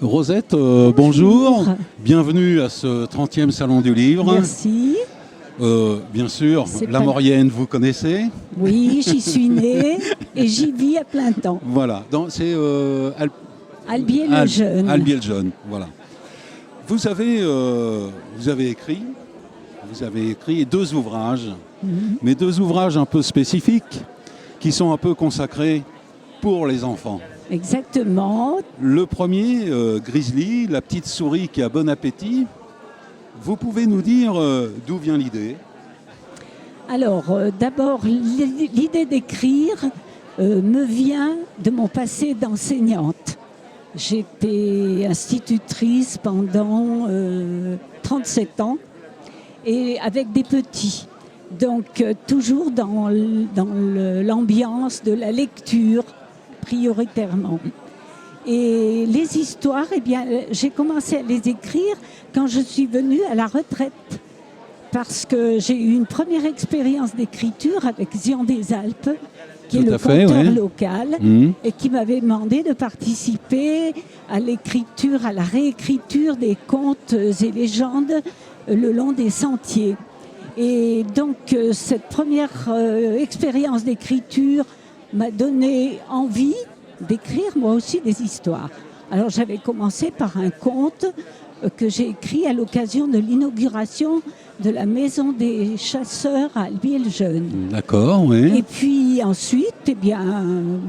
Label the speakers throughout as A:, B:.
A: Rosette, bonjour. Bienvenue à ce 30e Salon du Livre.
B: Merci.
A: Bien sûr, la Maurienne, vous connaissez?
B: Oui, j'y suis née et j'y vis à plein temps.
A: Voilà, c'est
B: Albier-le-Jeune.
A: Albier-le-Jeune, voilà. Vous avez écrit deux ouvrages, mais deux ouvrages un peu spécifiques qui sont un peu consacrés pour les enfants.
B: Exactement.
A: Le premier, Grizzly, la petite souris qui a bon appétit. Vous pouvez nous dire d'où vient l'idée?
B: Alors, d'abord, l'idée d'écrire me vient de mon passé d'enseignante. J'étais institutrice pendant 37 ans et avec des petits. Donc, toujours dans l'ambiance de la lecture, prioritairement. Et les histoires, eh bien, j'ai commencé à les écrire quand je suis venue à la retraite. Parce que j'ai eu une première expérience d'écriture avec Zion des Alpes, qui est le conteur local, et qui m'avait demandé de participer à l'écriture, à la réécriture des contes et légendes le long des sentiers. Et donc, cette première expérience d'écriture m'a donné envie d'écrire moi aussi des histoires. Alors j'avais commencé par un conte que j'ai écrit à l'occasion de l'inauguration de la maison des chasseurs à Albier-le-Jeune.
A: D'accord, oui.
B: Et puis ensuite, eh bien,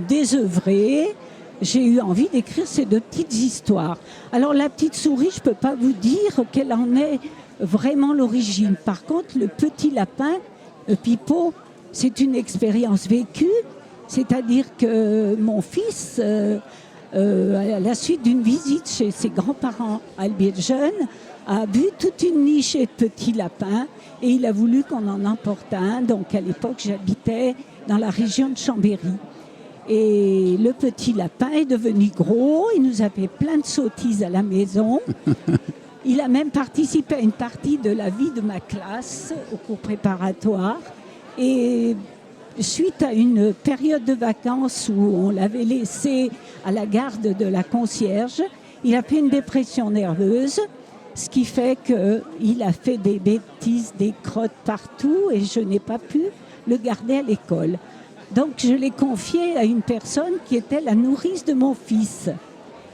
B: désœuvré, j'ai eu envie d'écrire ces deux petites histoires. Alors la petite souris, je ne peux pas vous dire quelle en est vraiment l'origine. Par contre, le petit lapin, Pipo, c'est une expérience vécue. C'est-à-dire que mon fils, à la suite d'une visite chez ses grands-parents à Albier-le-Jeune, a vu toute une nichée de petits lapins et il a voulu qu'on en emporte un. Donc à l'époque, j'habitais dans la région de Chambéry. Et le petit lapin est devenu gros, il nous a fait plein de sottises à la maison. Il a même participé à une partie de la vie de ma classe au cours préparatoire. Et suite à une période de vacances où on l'avait laissé à la garde de la concierge, il a fait une dépression nerveuse, ce qui fait qu'il a fait des bêtises, des crottes partout et je n'ai pas pu le garder à l'école. Donc je l'ai confié à une personne qui était la nourrice de mon fils.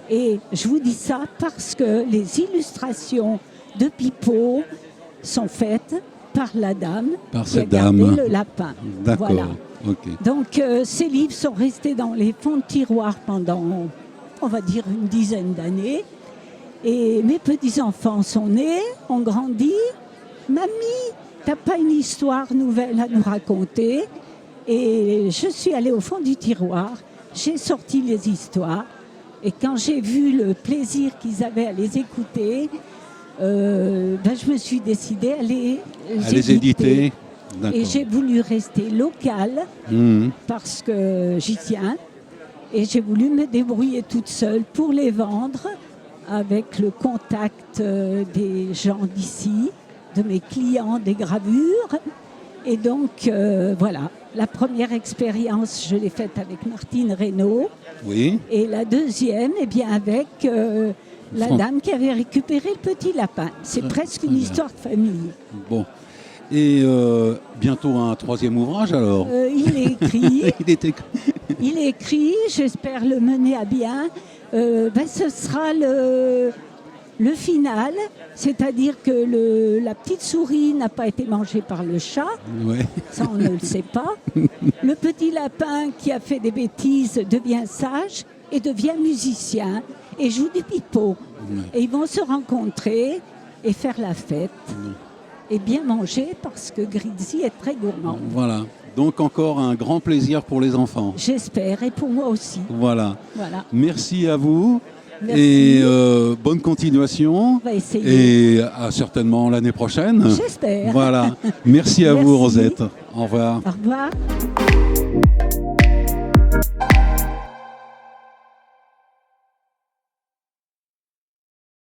B: Et je vous dis ça parce que les illustrations de Pipo sont faites par la dame qui a gardé le lapin.
A: D'accord. Voilà. Okay.
B: Donc ces livres sont restés dans les fonds de tiroir pendant, on va dire, une dizaine d'années. Et mes petits-enfants sont nés, ont grandi. Mamie, t'as pas une histoire nouvelle à nous raconter? Et je suis allée au fond du tiroir, j'ai sorti les histoires. Et quand j'ai vu le plaisir qu'ils avaient à les écouter, je me suis décidée à les éditer. Et j'ai voulu rester locale parce que j'y tiens. Et j'ai voulu me débrouiller toute seule pour les vendre avec le contact des gens d'ici, de mes clients, des gravures. Et donc, voilà, la première expérience, je l'ai faite avec Martine Reynaud.
A: Oui.
B: Et la deuxième, eh bien, avec la dame qui avait récupéré le petit lapin. C'est presque une histoire de famille. Bon.
A: Et bientôt un troisième ouvrage alors?
B: Il est écrit. Il est écrit, j'espère le mener à bien. Ce sera le final, c'est-à-dire que la petite souris n'a pas été mangée par le chat, ça on ne le sait pas. Le petit lapin qui a fait des bêtises devient sage et devient musicien et joue du pipeau. Et ils vont se rencontrer et faire la fête. Et bien manger parce que Grizzly est très gourmand.
A: Voilà, donc encore un grand plaisir pour les enfants.
B: J'espère, et pour moi aussi.
A: Voilà. Merci à vous.
B: Merci.
A: Et bonne continuation.
B: On va essayer.
A: Et certainement l'année prochaine.
B: J'espère.
A: Voilà. Merci à vous, Rosette. Au revoir.
B: Au revoir.